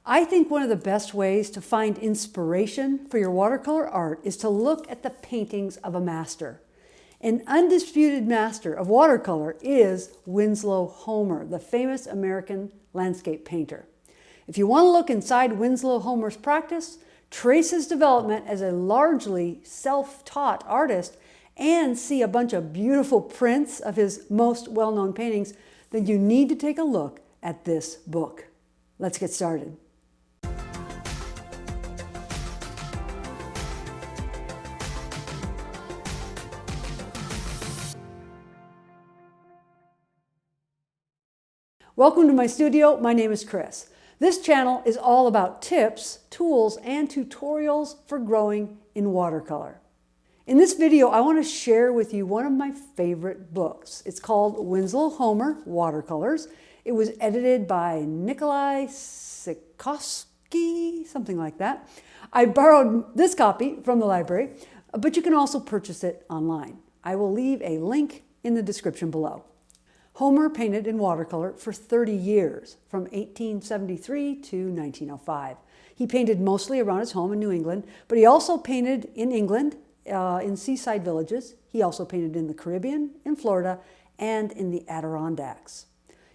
I think one of the best ways to find inspiration for your watercolor art is to look at the paintings of a master. An undisputed master of watercolor is Winslow Homer, the famous American landscape painter. If you want to look inside Winslow Homer's practice, trace his development as a largely self-taught artist, and see a bunch of beautiful prints of his most well-known paintings, then you need to take a look at this book. Let's get started. Welcome to my studio. My name is Kris. This channel is all about tips, tools, and tutorials for growing in watercolor. In this video, I want to share with you one of my favorite books. It's called Winslow Homer, Watercolors. It was edited by Nicolai Cikovsky, something like that. I borrowed this copy from the library, but you can also purchase it online. I will leave a link in the description below. Homer painted in watercolor for 30 years, from 1873 to 1905. He painted mostly around his home in New England, but he also painted in England, in seaside villages. He also painted in the Caribbean, in Florida, and in the Adirondacks.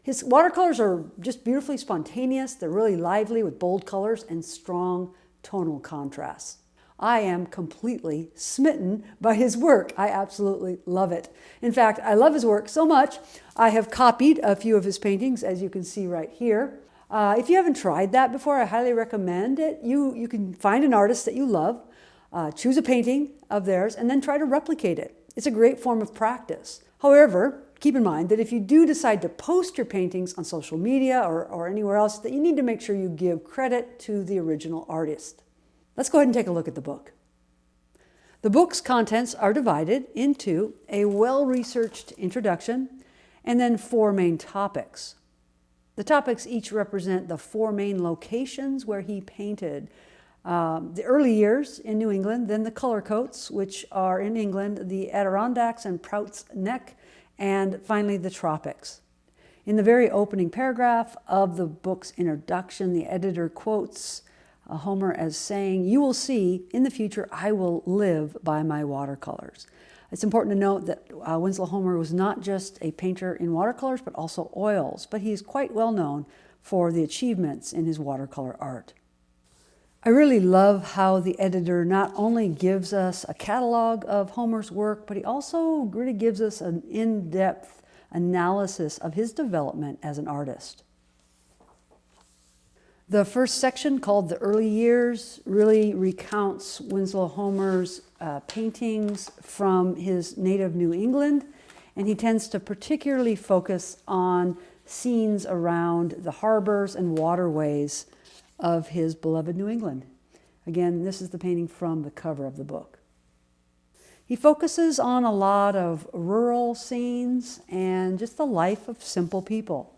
His watercolors are just beautifully spontaneous. They're really lively with bold colors and strong tonal contrasts. I am completely smitten by his work. I absolutely love it. In fact, I love his work so much, I have copied a few of his paintings, as you can see right here. If you haven't tried that before, I highly recommend it. You can find an artist that you love, choose a painting of theirs, and then try to replicate it. It's a great form of practice. However, keep in mind that if you do decide to post your paintings on social media or anywhere else, that you need to make sure you give credit to the original artist. Let's go ahead and take a look at the book. The book's contents are divided into a well-researched introduction and then 4 main topics. The topics each represent the 4 main locations where he painted. The early years in New England, then the color coats, which are in England, the Adirondacks and Prout's Neck, and finally the tropics. In the very opening paragraph of the book's introduction, the editor quotes Homer as saying, "You will see, in the future, I will live by my watercolors." It's important to note that Winslow Homer was not just a painter in watercolors, but also oils, but he's quite well known for the achievements in his watercolor art. I really love how the editor not only gives us a catalog of Homer's work, but he also really gives us an in-depth analysis of his development as an artist. The first section, called The Early Years, really recounts Winslow Homer's paintings from his native New England, and he tends to particularly focus on scenes around the harbors and waterways of his beloved New England. Again, this is the painting from the cover of the book. He focuses on a lot of rural scenes and just the life of simple people.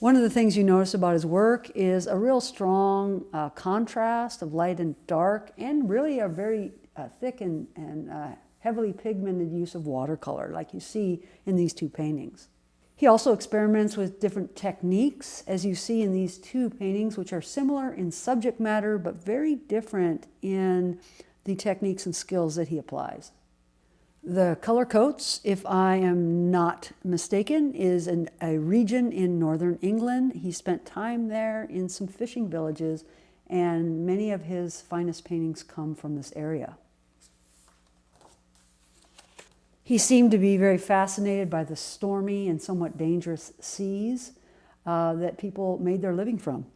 One of the things you notice about his work is a real strong contrast of light and dark, and really a very thick and heavily pigmented use of watercolor, like you see in these 2 paintings. He also experiments with different techniques, as you see in these 2 paintings, which are similar in subject matter, but very different in the techniques and skills that he applies. The color coats, if I am not mistaken, is a region in northern England. He spent time there in some fishing villages, and many of his finest paintings come from this area. He seemed to be very fascinated by the stormy and somewhat dangerous seas that people made their living from.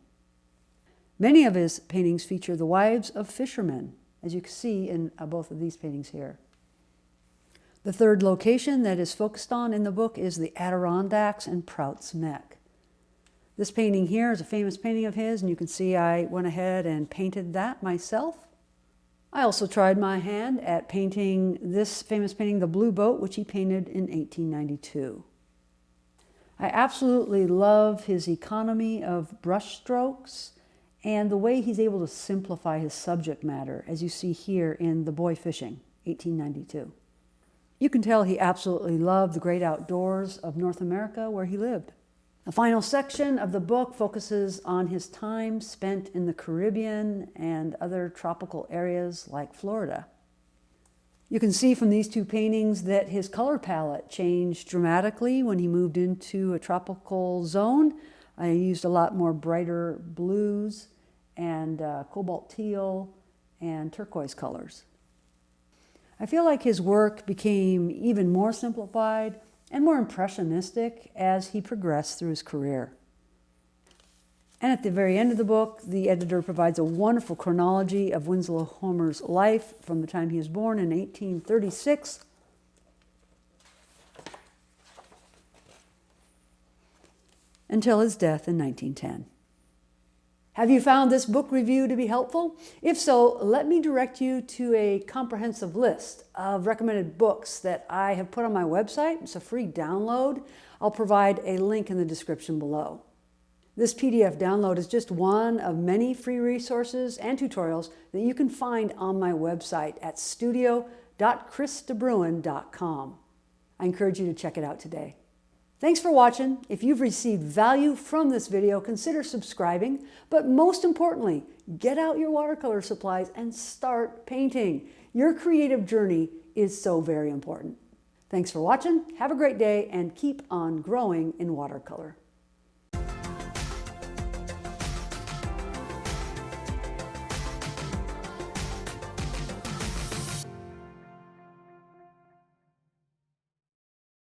Many of his paintings feature the wives of fishermen, as you can see in both of these paintings here. The third location that is focused on in the book is the Adirondacks and Prout's Neck. This painting here is a famous painting of his, and you can see I went ahead and painted that myself. I also tried my hand at painting this famous painting, The Blue Boat, which he painted in 1892. I absolutely love his economy of brush strokes and the way he's able to simplify his subject matter, as you see here in The Boy Fishing, 1892. You can tell he absolutely loved the great outdoors of North America where he lived. The final section of the book focuses on his time spent in the Caribbean and other tropical areas like Florida. You can see from these two paintings that his color palette changed dramatically when he moved into a tropical zone. I used a lot more brighter blues and cobalt teal and turquoise colors. I feel like his work became even more simplified and more impressionistic as he progressed through his career. And at the very end of the book, the editor provides a wonderful chronology of Winslow Homer's life from the time he was born in 1836 until his death in 1910. Have you found this book review to be helpful? If so, let me direct you to a comprehensive list of recommended books that I have put on my website. It's a free download. I'll provide a link in the description below. This PDF download is just one of many free resources and tutorials that you can find on my website at studio.krisdebruine.com. I encourage you to check it out today. Thanks for watching. If you've received value from this video, consider subscribing. But most importantly, get out your watercolor supplies and start painting. Your creative journey is so very important. Thanks for watching. Have a great day and keep on growing in watercolor.